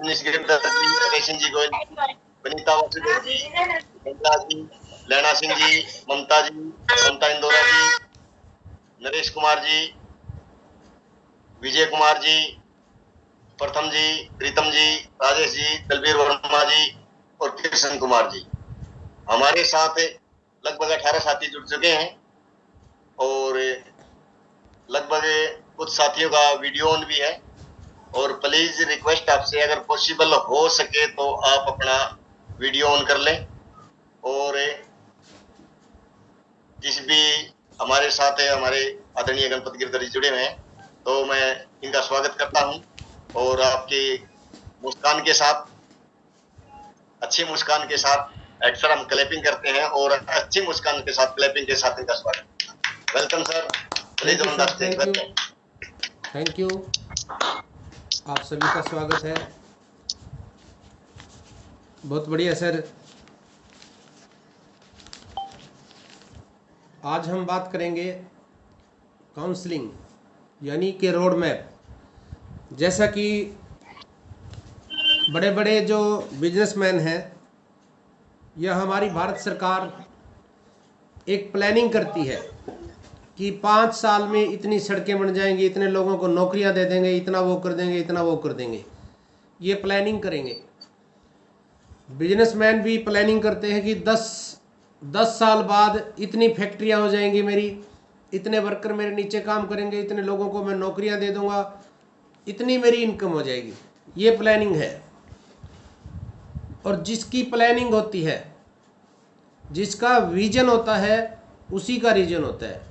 रजनीश गिरधर जी, ration जी गोयल, वनीता वासुदेव जी, गंगा जी, लैना सिंह जी, ममता जी, ममता इंदौरा जी, नरेश कुमार जी, विजय कुमार जी, प्रथम जी, प्रीतम जी, राजेश जी, दलबीर वर्मा जी और कृष्ण कुमार जी। हमारे साथ लगभग 18 साथी जुड़ चुके हैं और लगभग कुछ साथियों का वीडियो ऑन भी है। और प्लीज रिक्वेस्ट आपसे, अगर पॉसिबल हो सके तो आप अपना वीडियो ऑन कर लें। और जिस भी हमारे साथ है, हमारे आदरणीय गणपति गिरधर जी जुड़े हुए हैं, तो मैं इनका स्वागत करता हूं। और आपकी मुस्कान के साथ, अच्छी मुस्कान के साथ अक्सर हम क्लैपिंग करते हैं और अच्छी मुस्कान के साथ क्लैपिंग के साथ इनका स्वागत। Welcome sir, please on the stage. Thank you, आप सभी का स्वागत है। बहुत बढ़िया सर। आज हम बात करेंगे काउंसलिंग यानी कि रोड मैप। जैसा कि बड़े बड़े जो बिजनेसमैन हैं या हमारी भारत सरकार एक प्लानिंग करती है कि 5 साल में इतनी सड़कें बन जाएंगी, इतने लोगों को नौकरियां दे देंगे, इतना वो कर देंगे, इतना वो कर देंगे, ये प्लानिंग करेंगे। बिजनेसमैन भी प्लानिंग करते हैं कि 10 साल बाद इतनी फैक्ट्रियां हो जाएंगी मेरी, इतने वर्कर मेरे नीचे काम करेंगे, इतने लोगों को मैं नौकरियां दे दूंगा, इतनी मेरी इनकम हो जाएगी। ये प्लानिंग है। और जिसकी प्लानिंग होती है, जिसका विजन होता है, उसी का रीजन होता है।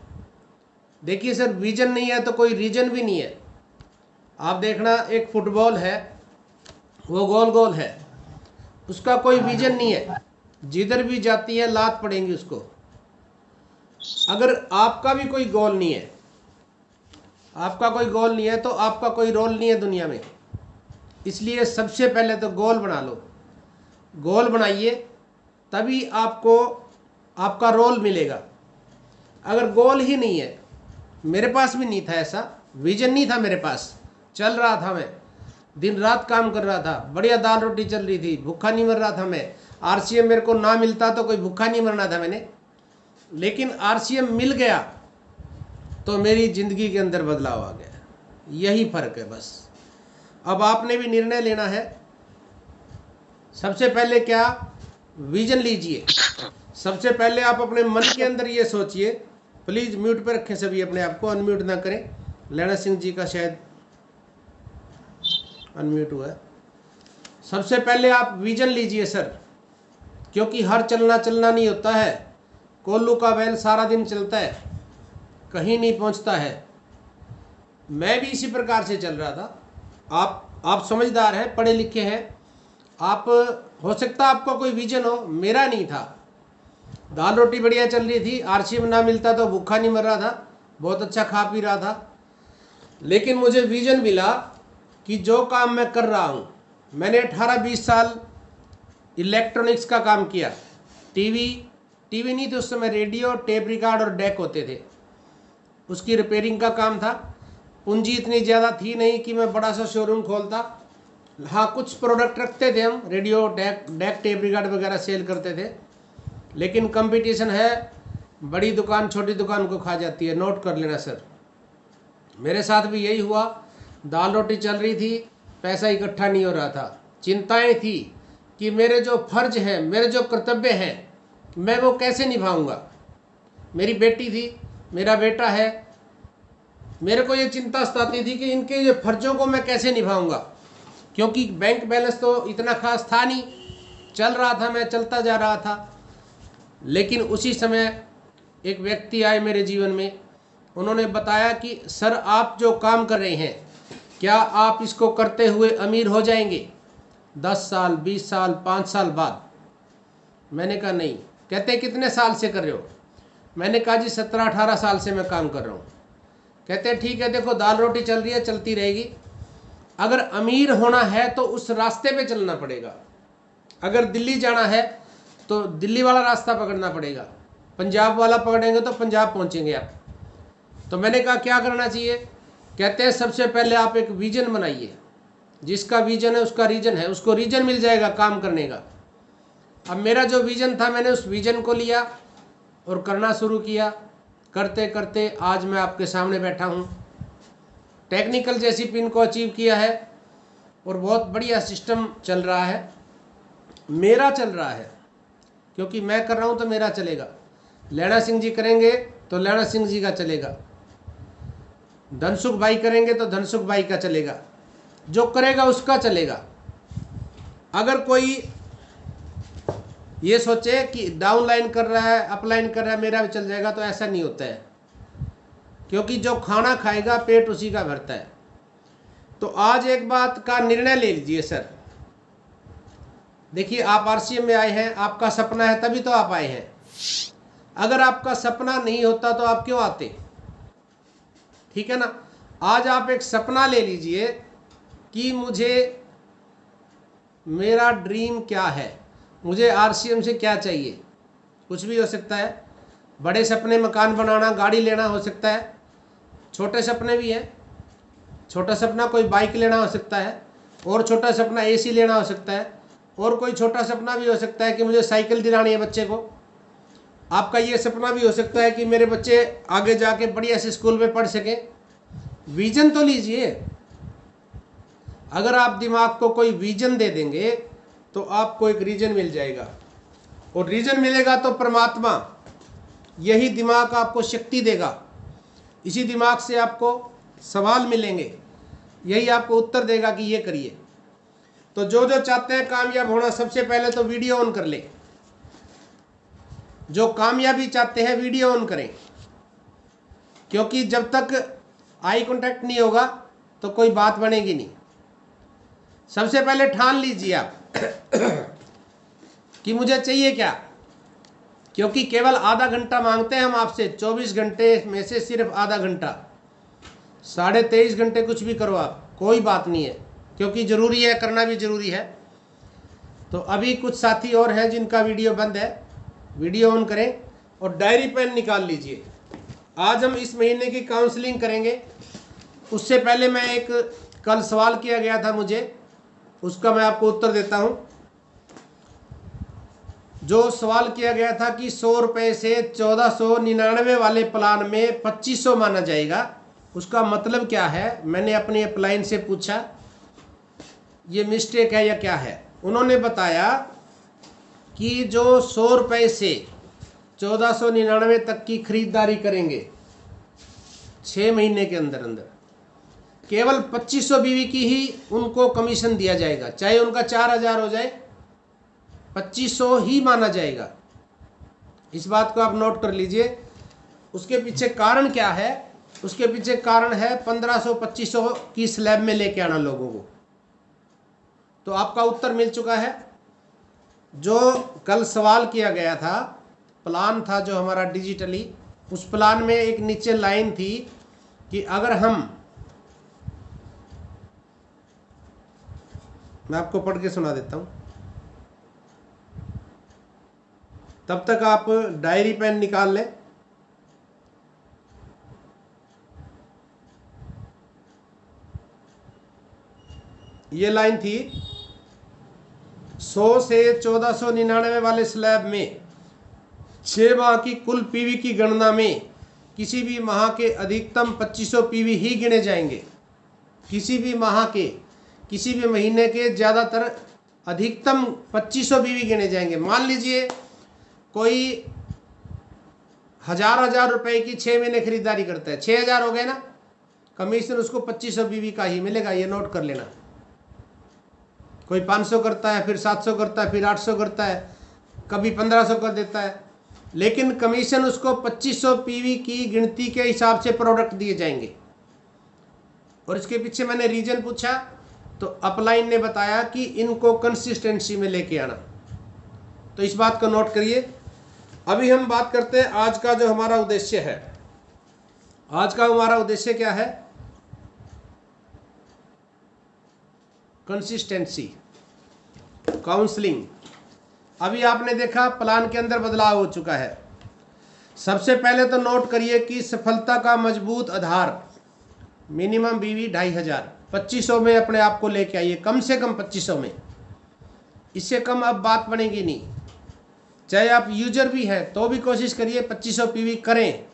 देखिए सर, विजन नहीं है तो कोई रीजन भी नहीं है। आप देखना, एक फुटबॉल है, वो गोल गोल है, उसका कोई विजन नहीं है, जिधर भी जाती है लात पड़ेंगी उसको। अगर आपका भी कोई गोल नहीं है, आपका कोई गोल नहीं है तो आपका कोई रोल नहीं है दुनिया में। इसलिए सबसे पहले तो गोल बना लो। गोल बनाइए, तभी आपको आपका रोल मिलेगा। अगर गोल ही नहीं है, मेरे पास भी नहीं था, ऐसा विजन नहीं था मेरे पास, चल रहा था मैं, दिन रात काम कर रहा था, बढ़िया दाल रोटी चल रही थी, भूखा नहीं मर रहा था मैं। आरसीएम मेरे को ना मिलता तो कोई भूखा नहीं मरना था मैंने, लेकिन आरसीएम मिल गया तो मेरी जिंदगी के अंदर बदलाव आ गया। यही फर्क है बस। अब आपने भी निर्णय लेना है। सबसे पहले क्या, विजन लीजिए। सबसे पहले आप अपने मन के अंदर ये सोचिए। प्लीज म्यूट पे रखें सभी, अपने आप को अनम्यूट ना करें। लैना सिंह जी का शायद अनम्यूट हुआ है। सबसे पहले आप विजन लीजिए सर, क्योंकि हर चलना चलना नहीं होता है। कोल्लू का बैल सारा दिन चलता है, कहीं नहीं पहुंचता है। मैं भी इसी प्रकार से चल रहा था। आप समझदार हैं, पढ़े लिखे हैं, आप हो सकता आपका कोई विजन हो, मेरा नहीं था। दाल रोटी बढ़िया चल रही थी, आरसीएम ना मिलता तो भूखा नहीं मर रहा था, बहुत अच्छा खा पी रहा था। लेकिन मुझे विजन मिला कि जो काम मैं कर रहा हूँ, मैंने 18-20 साल इलेक्ट्रॉनिक्स का काम किया। टीवी नहीं थे उस समय, रेडियो, टेप रिकॉर्ड और डेक होते थे, उसकी रिपेयरिंग का काम था। पूंजी इतनी ज़्यादा थी नहीं कि मैं बड़ा सा शोरूम खोलता। हाँ, कुछ प्रोडक्ट रखते थे हम, रेडियो, डेक टेप रिकॉर्ड वगैरह सेल करते थे। लेकिन कंपटीशन है, बड़ी दुकान छोटी दुकान को खा जाती है। नोट कर लेना सर, मेरे साथ भी यही हुआ। दाल रोटी चल रही थी, पैसा इकट्ठा नहीं हो रहा था। चिंताएं थी कि मेरे जो फर्ज हैं, मेरे जो कर्तव्य हैं, मैं वो कैसे निभाऊंगा। मेरी बेटी थी, मेरा बेटा है, मेरे को ये चिंता सताती थी कि इनके ये फर्जों को मैं कैसे निभाऊंगा, क्योंकि बैंक बैलेंस तो इतना खास था नहीं, चल रहा था, मैं चलता जा रहा था। लेकिन उसी समय एक व्यक्ति आए मेरे जीवन में, उन्होंने बताया कि सर, आप जो काम कर रहे हैं, क्या आप इसको करते हुए अमीर हो जाएंगे 10 साल, 20 साल, 5 साल बाद? मैंने कहा नहीं। कहते कितने साल से कर रहे हो? मैंने कहा जी 17-18 साल से मैं काम कर रहा हूँ। कहते ठीक है, देखो दाल रोटी चल रही है, चलती रहेगी। अगर अमीर होना है तो उस रास्ते पे चलना पड़ेगा। अगर दिल्ली जाना है तो दिल्ली वाला रास्ता पकड़ना पड़ेगा, पंजाब वाला पकड़ेंगे तो पंजाब पहुंचेंगे आप। तो मैंने कहा क्या करना चाहिए? कहते हैं सबसे पहले आप एक विजन बनाइए। जिसका विजन है उसका रीजन है, उसको रीजन मिल जाएगा काम करने का। अब मेरा जो विजन था, मैंने उस विजन को लिया और करना शुरू किया। करते करते आज मैं आपके सामने बैठा हूँ। टेक्निकल जैसी पिन को अचीव किया है और बहुत बढ़िया सिस्टम चल रहा है, मेरा चल रहा है, क्योंकि मैं कर रहा हूँ तो मेरा चलेगा। लैणा सिंह जी करेंगे तो लैणा सिंह जी का चलेगा, धनसुख भाई करेंगे तो धनसुख भाई का चलेगा, जो करेगा उसका चलेगा। अगर कोई ये सोचे कि डाउन लाइन कर रहा है, अप लाइन कर रहा है, मेरा भी चल जाएगा, तो ऐसा नहीं होता है, क्योंकि जो खाना खाएगा पेट उसी का भरता है। तो आज एक बात का निर्णय ले लीजिए सर। देखिए, आप आरसीएम में आए हैं, आपका सपना है तभी तो आप आए हैं। अगर आपका सपना नहीं होता तो आप क्यों आते? ठीक है ना। आज आप एक सपना ले लीजिए कि मुझे, मेरा ड्रीम क्या है, मुझे आरसीएम से क्या चाहिए। कुछ भी हो सकता है, बड़े सपने मकान बनाना, गाड़ी लेना हो सकता है, छोटे सपने भी हैं। छोटा सपना कोई बाइक लेना हो सकता है, और छोटा सपना एसी लेना हो सकता है, और कोई छोटा सपना भी हो सकता है कि मुझे साइकिल दिलानी है बच्चे को। आपका ये सपना भी हो सकता है कि मेरे बच्चे आगे जाके बढ़िया से स्कूल में पढ़ सकें। विजन तो लीजिए। अगर आप दिमाग को कोई विजन दे देंगे तो आपको एक रीजन मिल जाएगा, और रीजन मिलेगा तो परमात्मा यही दिमाग आपको शक्ति देगा। इसी दिमाग से आपको सवाल मिलेंगे, यही आपको उत्तर देगा कि ये करिए। तो जो जो चाहते हैं कामयाब होना, सबसे पहले तो वीडियो ऑन कर ले। जो कामयाबी चाहते हैं वीडियो ऑन करें, क्योंकि जब तक आई कांटेक्ट नहीं होगा तो कोई बात बनेगी नहीं। सबसे पहले ठान लीजिए आप कि मुझे चाहिए क्या, क्योंकि केवल आधा घंटा मांगते हैं हम आपसे। 24 घंटे में से सिर्फ आधा घंटा, 23.5 घंटे कुछ भी करो आप, कोई बात नहीं है, क्योंकि ज़रूरी है, करना भी ज़रूरी है। तो अभी कुछ साथी और हैं जिनका वीडियो बंद है, वीडियो ऑन करें और डायरी पेन निकाल लीजिए। आज हम इस महीने की काउंसलिंग करेंगे। उससे पहले मैं एक, कल सवाल किया गया था मुझे, उसका मैं आपको उत्तर देता हूं। जो सवाल किया गया था कि 100 रुपये से 1499 वाले प्लान में 2500 माना जाएगा, उसका मतलब क्या है। मैंने अपनी अपलाइन से पूछा ये मिस्टेक है या क्या है। उन्होंने बताया कि जो 100 रुपये से 1499 तक की खरीदारी करेंगे 6 महीने के अंदर अंदर, केवल 2500 बीवी की ही उनको कमीशन दिया जाएगा। चाहे उनका 4000 हो जाए, 2500 ही माना जाएगा। इस बात को आप नोट कर लीजिए। उसके पीछे कारण क्या है? उसके पीछे कारण है 1500-2500 की स्लैब में लेके आना लोगों को। तो आपका उत्तर मिल चुका है। जो कल सवाल किया गया था, प्लान था जो हमारा डिजिटली, उस प्लान में एक नीचे लाइन थी कि अगर हम, मैं आपको पढ़ के सुना देता हूं, तब तक आप डायरी पेन निकाल लें। ये लाइन थी, 100 से 1499 वाले स्लैब में 6 माह की कुल पीवी की गणना में किसी भी माह के अधिकतम 2500 पीवी ही गिने जाएंगे। किसी भी माह के, किसी भी महीने के ज़्यादातर अधिकतम 2500 पीवी गिने जाएंगे। मान लीजिए कोई हजार रुपए की 6 महीने खरीदारी करता है, 6000 हो गए ना, कमीशन उसको 2500 बीवी का ही मिलेगा। ये नोट कर लेना। कोई 500 करता है, फिर 700 करता है, फिर 800 करता है, कभी 1500 कर देता है, लेकिन कमीशन उसको 2500 पीवी की गिनती के हिसाब से प्रोडक्ट दिए जाएंगे। और इसके पीछे मैंने रीजन पूछा तो अपलाइन ने बताया कि इनको कंसिस्टेंसी में लेके आना। तो इस बात को नोट करिए। अभी हम बात करते हैं आज का जो हमारा उद्देश्य है। आज का हमारा उद्देश्य क्या है? Consistency, counselling. अभी आपने देखा प्लान के अंदर बदलाव हो चुका है। सबसे पहले तो नोट करिए कि सफलता का मजबूत आधार, मिनिमम बीवी 2500, 2500 में अपने आप को लेके आइए, कम से कम 2500 में। इससे कम अब बात बनेगी नहीं। चाहे आप यूजर भी हैं तो भी कोशिश करिए 2500 पीवी करें,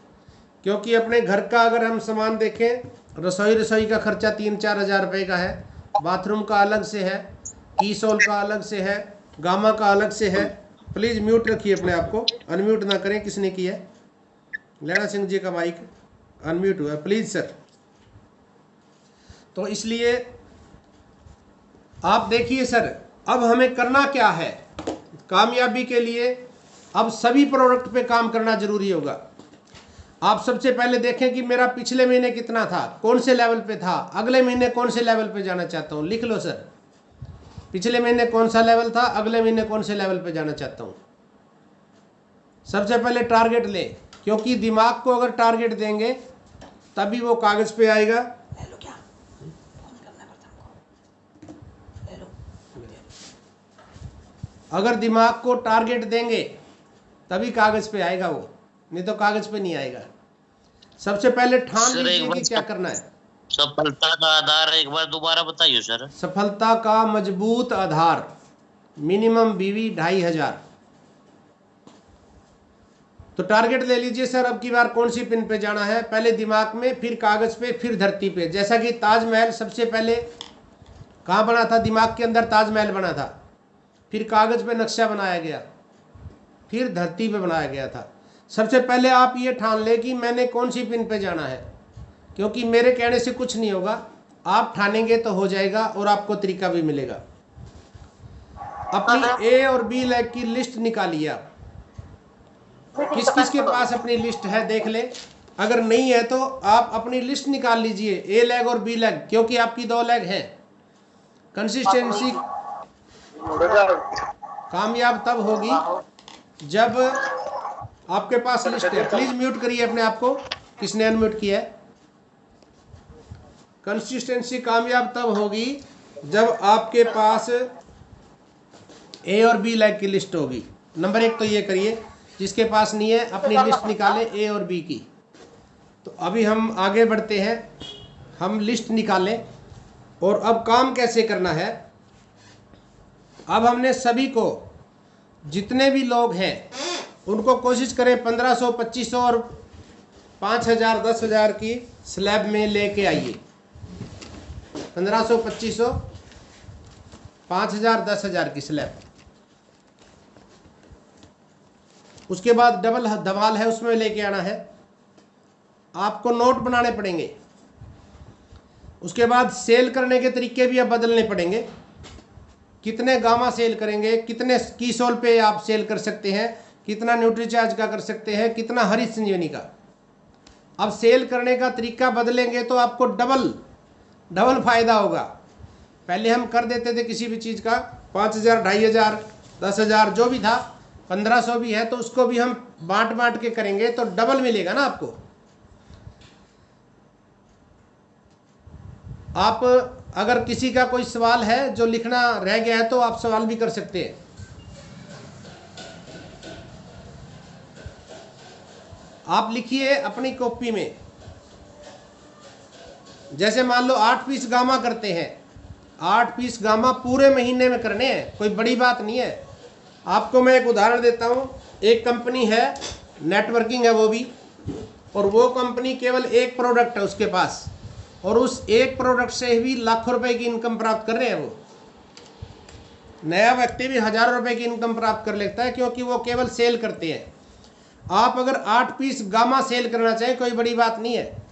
क्योंकि अपने घर का अगर हम सामान देखें, रसोई का खर्चा 3-4 हज़ार रुपये का है, बाथरूम का अलग से है, कीसोल का अलग से है, गामा का अलग से है। प्लीज़ म्यूट रखिए अपने आप को, अनम्यूट ना करें। किसने किया है? लैना सिंह जी का माइक अनम्यूट हुआ है, प्लीज़ सर। तो इसलिए आप देखिए सर, अब हमें करना क्या है कामयाबी के लिए। अब सभी प्रोडक्ट पे काम करना जरूरी होगा। आप सबसे पहले देखें कि मेरा पिछले महीने कितना था, कौन से लेवल पे था, अगले महीने कौन से लेवल पे जाना चाहता हूँ। लिख लो सर, पिछले महीने कौन सा लेवल था, अगले महीने कौन से लेवल पे जाना चाहता हूँ। सबसे पहले टारगेट ले, क्योंकि दिमाग को अगर टारगेट देंगे तभी वो कागज़ पे आएगा। अगर दिमाग को टारगेट देंगे तभी कागज़ पे आएगा वो, नहीं तो कागज़ पे नहीं आएगा। सबसे पहले ठान लीजिए कि क्या करना है। सफलता का आधार एक बार दोबारा बताइए सर। सफलता का मजबूत आधार, मिनिमम बीवी 2500। तो टारगेट ले लीजिए सर, अब की बार कौन सी पिन पे जाना है। पहले दिमाग में, फिर कागज़ पे, फिर धरती पे। जैसा कि ताजमहल सबसे पहले कहाँ बना था, दिमाग के अंदर ताजमहल बना था, फिर कागज़ पे नक्शा बनाया गया, फिर धरती पे बनाया गया था। सबसे पहले आप ये ठान लें कि मैंने कौन सी पिन पे जाना है, क्योंकि मेरे कहने से कुछ नहीं होगा, आप ठानेंगे तो हो जाएगा और आपको तरीका भी मिलेगा। अपनी ए और बी लेग की लिस्ट निकालिए आप। किस किस के पास अपनी लिस्ट है देख ले, अगर नहीं है तो आप अपनी लिस्ट निकाल लीजिए, ए लेग और बी लेग, क्योंकि आपकी 2 लेग हैं। कंसिस्टेंसी कामयाब तब होगी जब आपके पास लिस्ट है। प्लीज म्यूट करिए अपने आप को, किसने अनम्यूट किया है। कंसिस्टेंसी कामयाब तब होगी जब आपके पास ए और बी लेग की लिस्ट होगी। नंबर 1 तो ये करिए, जिसके पास नहीं है अपनी लिस्ट निकालें ए और बी की। तो अभी हम आगे बढ़ते हैं, हम लिस्ट निकालें और अब काम कैसे करना है। अब हमने सभी को, जितने भी लोग हैं उनको कोशिश करें 1500, 2500 और 5000, 10,000 की स्लैब में लेके आइए। 1500, 2500, 5000, 10,000 की स्लैब। उसके बाद डबल दवाल है उसमें लेके आना है, आपको नोट बनाने पड़ेंगे। उसके बाद सेल करने के तरीके भी अब बदलने पड़ेंगे। कितने गामा सेल करेंगे, कितने कीसोल पे आप सेल कर सकते हैं, कितना न्यूट्रीचार्ज का कर सकते हैं, कितना हरी संजीवनी का। अब सेल करने का तरीका बदलेंगे तो आपको डबल फायदा होगा। पहले हम कर देते थे किसी भी चीज़ का 5,000, 2,500, 10,000 जो भी था, 1500 भी है तो उसको भी हम बांट के करेंगे तो डबल मिलेगा ना आपको। आप अगर किसी का कोई सवाल है जो लिखना रह गया है तो आप सवाल भी कर सकते हैं। आप लिखिए अपनी कॉपी में, जैसे मान लो 8 पीस गामा करते हैं, 8 पीस गामा पूरे महीने में करने हैं, कोई बड़ी बात नहीं है। आपको मैं एक उदाहरण देता हूँ। एक कंपनी है, नेटवर्किंग है वो भी, और वो कंपनी केवल एक प्रोडक्ट है उसके पास, और उस एक प्रोडक्ट से भी लाखों रुपए की इनकम प्राप्त कर रहे हैं। वो नया व्यक्ति भी हजारों रुपए की इनकम प्राप्त कर लेता है, क्योंकि वो केवल सेल करते हैं। आप अगर 8 पीस गामा सेल करना चाहें कोई बड़ी बात नहीं है,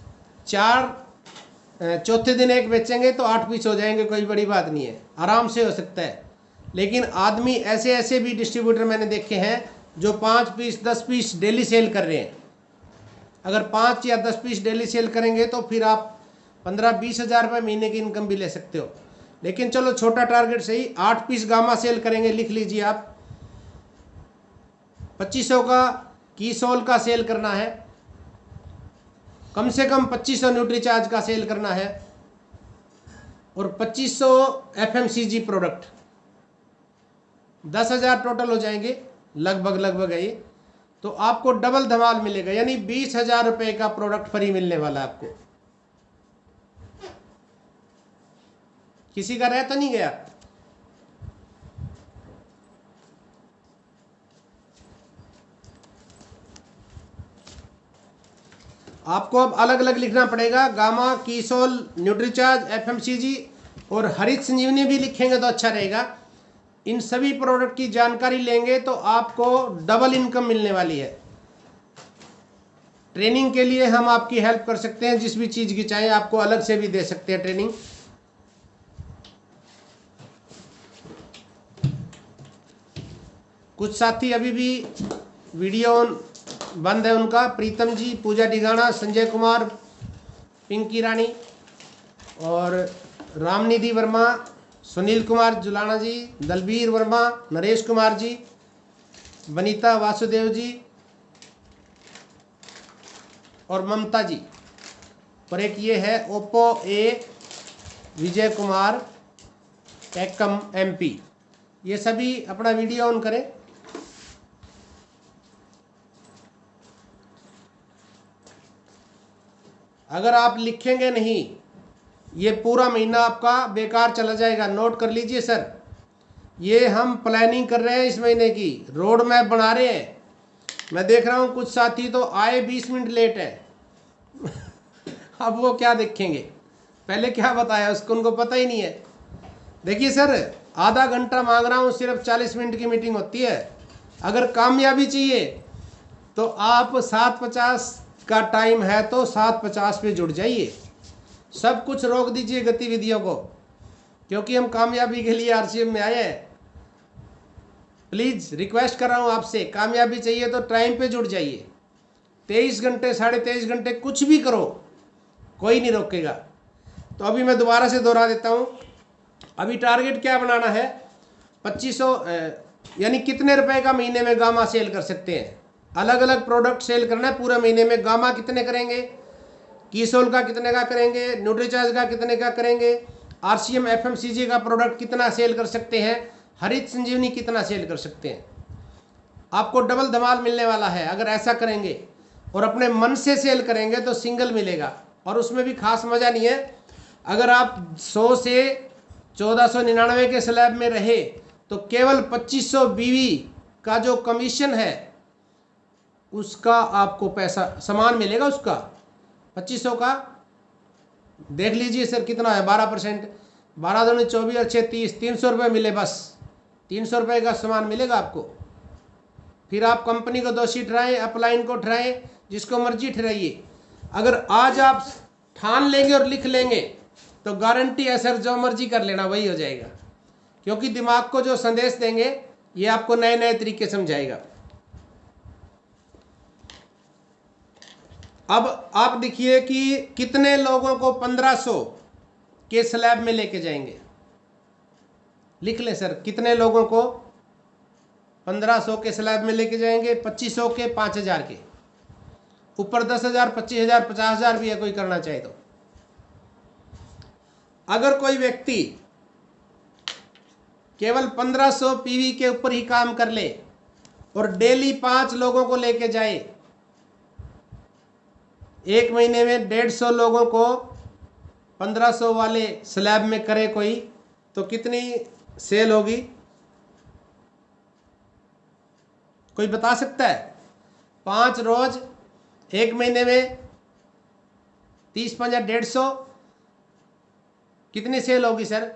चौथे दिन एक बेचेंगे तो 8 पीस हो जाएंगे, कोई बड़ी बात नहीं है, आराम से हो सकता है। लेकिन आदमी ऐसे भी डिस्ट्रीब्यूटर मैंने देखे हैं जो 5 पीस 10 पीस डेली सेल कर रहे हैं। अगर 5 या 10 पीस डेली सेल करेंगे तो फिर आप 15-20 हज़ार रुपये महीने की इनकम भी ले सकते हो। लेकिन चलो छोटा टारगेट सही, 8 पीस गामा सेल करेंगे, लिख लीजिए आप। 2500 का कीसोल का सेल करना है, कम से कम 2500 न्यूट्रीचार्ज का सेल करना है, और 2500 FMCG प्रोडक्ट, 10,000 टोटल हो जाएंगे लगभग है ये। तो आपको डबल धमाल मिलेगा, यानी 20,000 रुपये का प्रोडक्ट फ्री मिलने वाला है आपको। किसी का रह तो नहीं गया? आपको अब अलग अलग लिखना पड़ेगा। गामा, कीसोल, न्यूट्रीचार्ज, एफएमसीजी और हरित संजीवनी भी लिखेंगे तो अच्छा रहेगा। इन सभी प्रोडक्ट की जानकारी लेंगे तो आपको डबल इनकम मिलने वाली है। ट्रेनिंग के लिए हम आपकी हेल्प कर सकते हैं, जिस भी चीज़ की चाहे आपको अलग से भी दे सकते हैं ट्रेनिंग। कुछ साथी अभी भी वीडियो बंद है उनका, प्रीतम जी, पूजा डिगाना, संजय कुमार, पिंकी रानी और रामनिधि वर्मा, सुनील कुमार जुलाना जी, दलबीर वर्मा, नरेश कुमार जी, वनीता वासुदेव जी और ममता जी। और एक ये है Oppo A Vijay Kumar Ekam MP। ये सभी अपना वीडियो ऑन करें। अगर आप लिखेंगे नहीं, ये पूरा महीना आपका बेकार चला जाएगा। नोट कर लीजिए सर, ये हम प्लानिंग कर रहे हैं इस महीने की, रोड मैप बना रहे हैं। मैं देख रहा हूँ कुछ साथी तो आए 20 मिनट लेट है। अब वो क्या देखेंगे, पहले क्या बताया उसको, उनको पता ही नहीं है। देखिए सर, आधा घंटा मांग रहा हूँ, सिर्फ 40 मिनट की मीटिंग होती है। अगर कामयाबी चाहिए तो आप 7:50 का टाइम है तो 7:50 पे जुड़ जाइए। सब कुछ रोक दीजिए गतिविधियों को, क्योंकि हम कामयाबी के लिए RCM में आए हैं। प्लीज़ रिक्वेस्ट कर रहा हूँ आपसे, कामयाबी चाहिए तो टाइम पे जुड़ जाइए। 23 घंटे 23.5 घंटे कुछ भी करो, कोई नहीं रोकेगा। तो अभी मैं दोबारा से दोहरा देता हूँ। अभी टारगेट क्या बनाना है, 2500 यानी कितने रुपए का महीने में गामा सेल कर सकते हैं। अलग अलग प्रोडक्ट सेल करना है पूरा महीने में। गामा कितने करेंगे, कीसोल का कितने का करेंगे, न्यूट्रीचार्ज का कितने का करेंगे, RCM FMCG का प्रोडक्ट कितना सेल कर सकते हैं, हरित संजीवनी कितना सेल कर सकते हैं। आपको डबल धमाल मिलने वाला है अगर ऐसा करेंगे। और अपने मन से सेल करेंगे तो सिंगल मिलेगा, और उसमें भी खास मज़ा नहीं है। अगर आप 100 से 1499 के स्लैब में रहे तो केवल 2500 BV का जो कमीशन है उसका आपको पैसा समान मिलेगा। उसका 2500 का देख लीजिए सर कितना है, 12%। 12 दूनी 24 और 6 30, 300 रुपये मिले बस। 300 रुपये का सामान मिलेगा आपको। फिर आप कंपनी को दोषी ठहराएं, अपलाइन को ठहराएं, जिसको मर्जी ठहराइए। अगर आज आप ठान लेंगे और लिख लेंगे तो गारंटी है सर, जो मर्जी कर लेना वही हो जाएगा। क्योंकि दिमाग को जो संदेश देंगे ये आपको नए नए तरीके समझाएगा। अब आप देखिए कि कितने लोगों को 1500 के स्लैब में लेके जाएंगे। लिख लें सर, कितने लोगों को 1500 के स्लैब में लेके जाएंगे, 2500 के, 5000 के, ऊपर 10,000, 25,000, 50,000 भी है कोई करना चाहे तो। अगर कोई व्यक्ति केवल 1500 PV के ऊपर ही काम कर ले और डेली 5 लोगों को लेके जाए, एक महीने में 150 लोगों को 1500 वाले स्लैब में करे कोई, तो कितनी सेल होगी कोई बता सकता है? 5 रोज, एक महीने में 30 5 150, कितनी सेल होगी सर?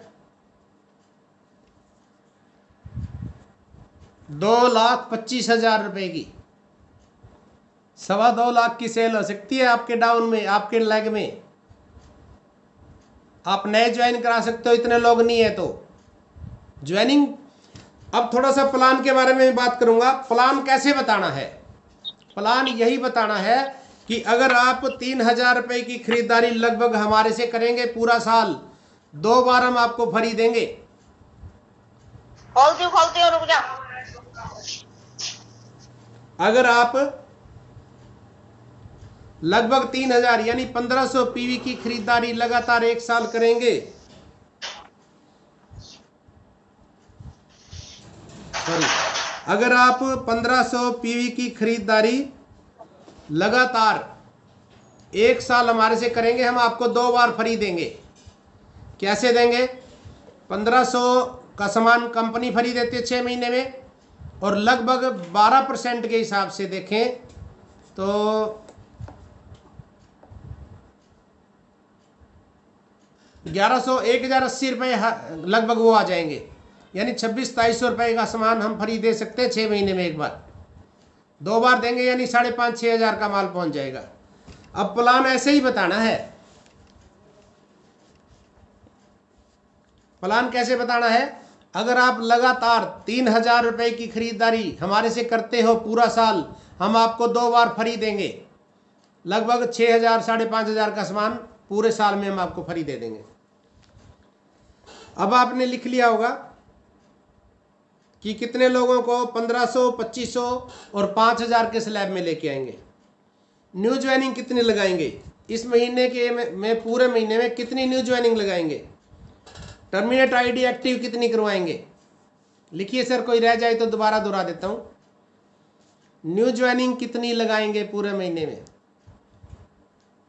2,25,000 रुपए की, 2.25 लाख की सेल हो सकती है आपके डाउन में, आपके लेग में। आप नए ज्वाइन करा सकते हो, इतने लोग नहीं है तो ज्वाइनिंग। अब थोड़ा सा प्लान के बारे में बात करूंगा। प्लान कैसे बताना है? प्लान यही बताना है कि अगर आप 3,000 रुपए की खरीदारी लगभग हमारे से करेंगे पूरा साल, 2 बार हम आपको फ्री देंगे। खोलती हूँ रुक जा। अगर आप लगभग 3,000 यानी 1500 PV की खरीदारी लगातार 1 साल करेंगे, सॉरी, अगर आप 1500 PV की खरीदारी लगातार 1 साल हमारे से करेंगे, हम आपको 2 बार फ्री देंगे। कैसे देंगे? 1500 का सामान कंपनी फ्री देती है 6 महीने में, और लगभग 12% के हिसाब से देखें तो 1080 रुपये लगभग वो आ जाएंगे, यानी 2600-2700 रुपये का सामान हम फ्री दे सकते हैं 6 महीने में। एक बार 2 बार देंगे यानी 5,500-6 हज़ार का माल पहुंच जाएगा। अब प्लान ऐसे ही बताना है। प्लान कैसे बताना है? अगर आप लगातार 3,000 रुपये की खरीदारी हमारे से करते हो पूरा साल, हम आपको 2 बार फ्री देंगे। लगभग 6,000 5,500 का सामान पूरे साल में हम आपको फ्री दे देंगे। अब आपने लिख लिया होगा कि कितने लोगों को 1500, 2500 और 5,000 के स्लैब में लेके आएंगे। न्यू ज्वाइनिंग कितनी लगाएंगे इस महीने के में पूरे महीने में कितनी न्यू ज्वाइनिंग लगाएंगे? टर्मिनेट आईडी एक्टिव कितनी करवाएंगे? लिखिए सर, कोई रह जाए तो दोबारा दोहरा देता हूं। न्यू ज्वाइनिंग कितनी लगाएंगे पूरे महीने में?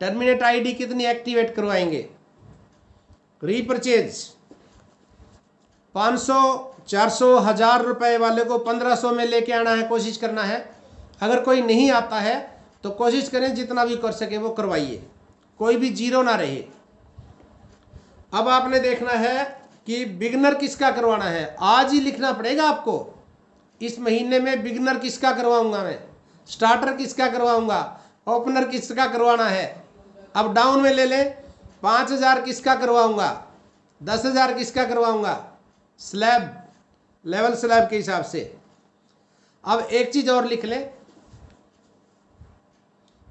टर्मिनेट आईडी कितनी एक्टिवेट करवाएंगे? रीपरचेज 500, 400, 1,000 रुपए वाले को 1500 में लेके आना है, कोशिश करना है। अगर कोई नहीं आता है तो कोशिश करें जितना भी कर सके वो करवाइए, कोई भी जीरो ना रहे। अब आपने देखना है कि बिगनर किसका करवाना है। आज ही लिखना पड़ेगा आपको, इस महीने में बिगनर किसका करवाऊंगा मैं, स्टार्टर किसका करवाऊंगा, ओपनर किसका करवाना है। अब डाउन में ले लें, 5,000 किसका करवाऊंगा, 10,000 किसका करवाऊंगा, स्लैब लेवल स्लैब के हिसाब से। अब एक चीज और लिख लें,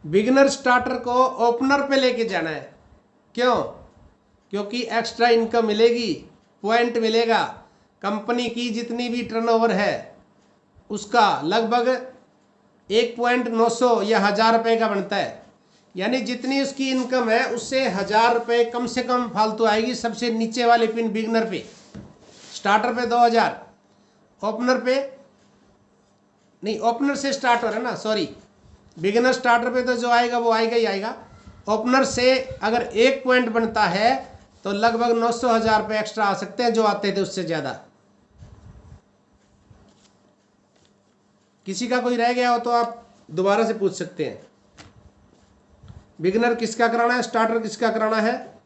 बिगनर स्टार्टर को ओपनर पे लेके जाना है। क्यों? क्योंकि एक्स्ट्रा इनकम मिलेगी, पॉइंट मिलेगा। कंपनी की जितनी भी टर्नओवर है उसका लगभग 1.900 या 1,000 रुपये का बनता है, यानी जितनी उसकी इनकम है उससे 1,000 रुपये कम से कम फालतू आएगी सबसे नीचे वाले पिन बिगनर पे। स्टार्टर पे 2,000, ओपनर पे नहीं, ओपनर से स्टार्ट हो रहा है ना, सॉरी। बिगिनर स्टार्टर पे तो जो आएगा वो आएगा ही आएगा। ओपनर से अगर 1 पॉइंट बनता है तो लगभग 900-1,000 रुपये एक्स्ट्रा आ सकते हैं, जो आते थे उससे ज़्यादा। किसी का कोई रह गया हो तो आप दोबारा से पूछ सकते हैं। बिगिनर किसका कराना है, स्टार्टर किसका कराना है?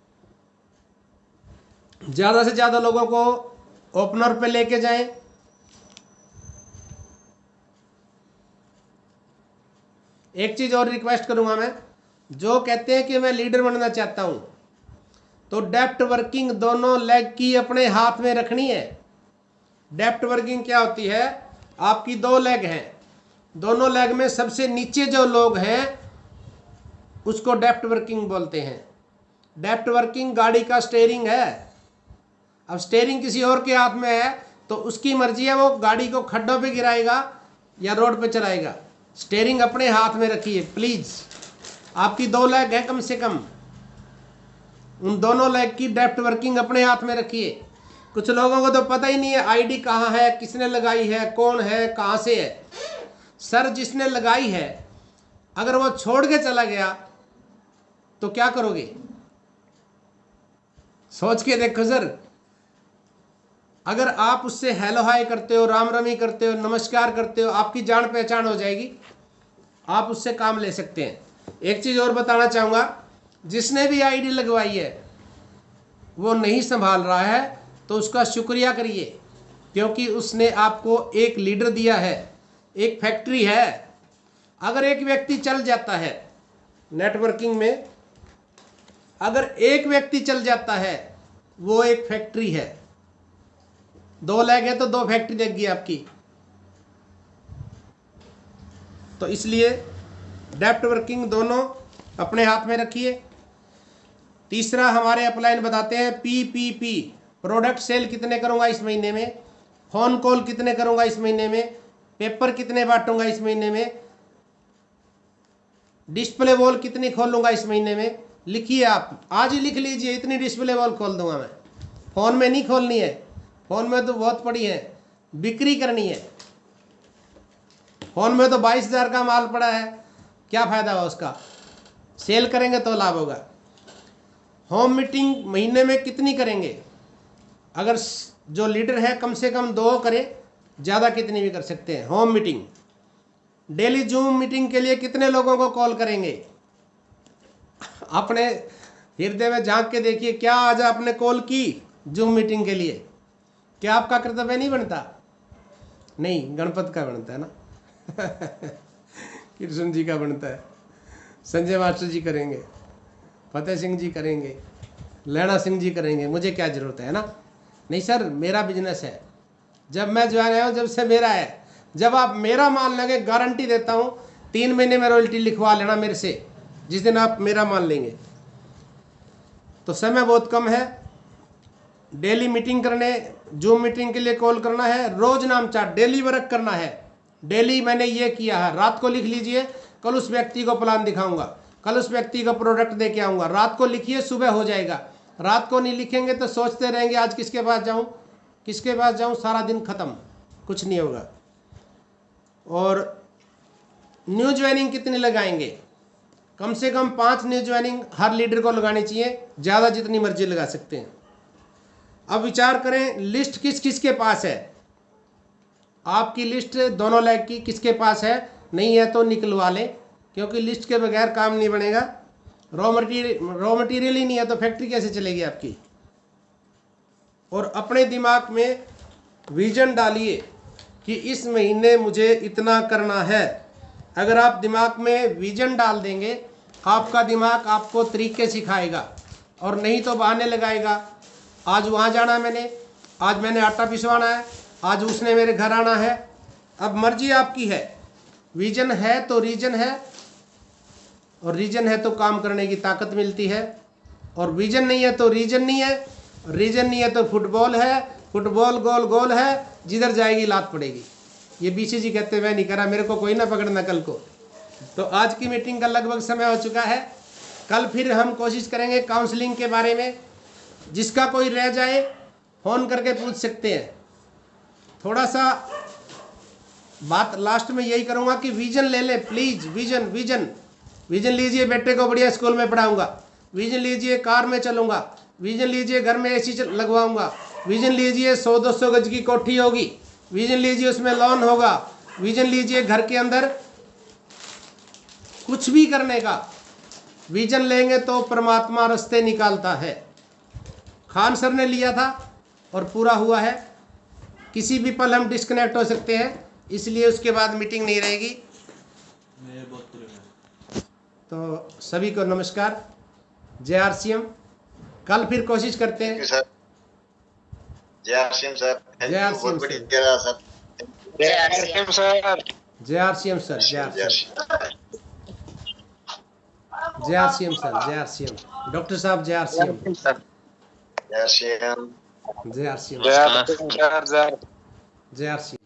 ज़्यादा से ज़्यादा लोगों को ओपनर पे लेके जाएं। एक चीज और रिक्वेस्ट करूंगा मैं, जो कहते हैं कि मैं लीडर बनना चाहता हूं तो डेप्थ वर्किंग दोनों लेग की अपने हाथ में रखनी है। डेप्थ वर्किंग क्या होती है? आपकी 2 लेग हैं, दोनों लेग में सबसे नीचे जो लोग हैं उसको डेप्थ वर्किंग बोलते हैं। डेप्थ वर्किंग गाड़ी का स्टीयरिंग है। अब स्टीयरिंग किसी और के हाथ में है तो उसकी मर्जी है, वो गाड़ी को खड्डों पे गिराएगा या रोड पे चलाएगा। स्टीयरिंग अपने हाथ में रखिए प्लीज। आपकी 2 लेग है कम से कम, उन दोनों लेग की डेप्थ वर्किंग अपने हाथ में रखिए। कुछ लोगों को तो पता ही नहीं है आईडी कहाँ है, किसने लगाई है, कौन है, कहाँ से है। सर जिसने लगाई है अगर वो छोड़ के चला गया तो क्या करोगे? सोच के देखो सर। अगर आप उससे हेलो हाय करते हो, राम रमी करते हो, नमस्कार करते हो, आपकी जान पहचान हो जाएगी, आप उससे काम ले सकते हैं। एक चीज़ और बताना चाहूँगा, जिसने भी आईडी लगवाई है वो नहीं संभाल रहा है तो उसका शुक्रिया करिए, क्योंकि उसने आपको एक लीडर दिया है, एक फैक्ट्री है। अगर एक व्यक्ति चल जाता है नेटवर्किंग में, अगर एक व्यक्ति चल जाता है वो एक फैक्ट्री है। 2 लेग है तो 2 फैक्ट्री लगेगी आपकी। तो इसलिए डेप्थ वर्किंग दोनों अपने हाथ में रखिए। तीसरा हमारे अपलाइन बताते हैं PPP, प्रोडक्ट सेल कितने करूंगा इस महीने में, फोन कॉल कितने करूंगा इस महीने में, पेपर कितने बांटूंगा इस महीने में, डिस्प्ले वॉल कितनी खोलूंगा इस महीने में। लिखिए, आप आज ही लिख लीजिए, इतनी डिस्प्ले वॉल खोल दूंगा मैं। फोन में नहीं खोलनी है, फोन में तो बहुत पड़ी है, बिक्री करनी है। फोन में तो 22,000 का माल पड़ा है, क्या फायदा हुआ उसका? सेल करेंगे तो लाभ होगा। होम मीटिंग महीने में कितनी करेंगे? अगर जो लीडर है कम से कम 2 करे, ज़्यादा कितनी भी कर सकते हैं। Home meeting, daily zoom meeting के लिए कितने लोगों को कॉल करेंगे? अपने हृदय में झांक के देखिए, क्या आज आपने कॉल की जूम मीटिंग के लिए? क्या आपका कर्तव्य नहीं बनता? नहीं, गणपत का बनता है ना कृष्ण जी का बनता है, संजय मास्टर जी करेंगे, फतेह सिंह जी करेंगे, लैना सिंह जी करेंगे, मुझे क्या ज़रूरत है ना? नहीं सर, मेरा बिजनेस है, जब मैं ज्वाइन आया हूँ जब से मेरा है। जब आप मेरा मान लेंगे, गारंटी देता हूँ 3 महीने में रॉयल्टी लिखवा लेना मेरे से, जिस दिन आप मेरा मान लेंगे। तो समय बहुत कम है, डेली मीटिंग करने, जूम मीटिंग के लिए कॉल करना है, रोज नाम चार्ट, डेली वर्क करना है। डेली मैंने ये किया है, रात को लिख लीजिए, कल उस व्यक्ति को प्लान दिखाऊंगा, कल उस व्यक्ति को प्रोडक्ट दे के आऊँगा। रात को लिखिए, सुबह हो जाएगा। रात को नहीं लिखेंगे तो सोचते रहेंगे आज किसके पास जाऊँ, किसके पास जाऊँ, सारा दिन ख़त्म, कुछ नहीं होगा। और न्यू ज्वाइनिंग कितनी लगाएंगे? कम से कम 5 न्यू ज्वाइनिंग हर लीडर को लगानी चाहिए, ज़्यादा जितनी मर्जी लगा सकते हैं। अब विचार करें, लिस्ट किस किस के पास है? आपकी लिस्ट दोनों लेग की किसके पास है? नहीं है तो निकलवा लें, क्योंकि लिस्ट के बगैर काम नहीं बनेगा। रॉ मटेरियल ही नहीं है तो फैक्ट्री कैसे चलेगी आपकी? और अपने दिमाग में विजन डालिए कि इस महीने मुझे इतना करना है। अगर आप दिमाग में विजन डाल देंगे, आपका दिमाग आपको तरीके सिखाएगा, और नहीं तो बहाने लगाएगा। आज वहाँ जाना है मैंने, आज मैंने आटा पिसवाना है, आज उसने मेरे घर आना है। अब मर्जी आपकी है, विजन है तो रीजन है, और रीजन है तो काम करने की ताकत मिलती है, और विजन नहीं है तो रीजन नहीं है, रीजन नहीं है तो फुटबॉल है, फुटबॉल गोल गोल है, जिधर जाएगी लात पड़ेगी। ये बीसी जी कहते हुए नहीं करा, मेरे को कोई ना पकड़ना कल को। तो आज की मीटिंग का लगभग समय हो चुका है। कल फिर हम कोशिश करेंगे काउंसलिंग के बारे में। जिसका कोई रह जाए फ़ोन करके पूछ सकते हैं। थोड़ा सा बात लास्ट में यही करूँगा कि विजन ले लें प्लीज़। विजन विजन विजन लीजिए, बेटे को बढ़िया स्कूल में पढ़ाऊँगा, विजन लीजिए कार में चलूँगा, विजन लीजिए घर में एसी लगवाऊँगा, विजन लीजिए 100-200 गज की कोठी होगी, विजन लीजिए उसमें लॉन होगा, विजन लीजिए घर के अंदर कुछ भी करने का। विजन लेंगे तो परमात्मा रास्ते निकालता है। खान सर ने लिया था और पूरा हुआ है। किसी भी पल हम डिस्कनेक्ट हो सकते हैं, इसलिए उसके बाद मीटिंग नहीं रहेगी। तो सभी को नमस्कार, जय आरसीएम। कल फिर कोशिश करते हैं। जय आरसीएम सर, जय आरसीएम सर, जय आरसीएम सर, जय आरसीएम सर, जय आरसीएम, जय आरसीएम सर, जय आरसीएम डॉक्टर साहब, जय आरसीएम, जय आरसीएम, जय आरसीएम, नमस्कार। जय आरसीएम।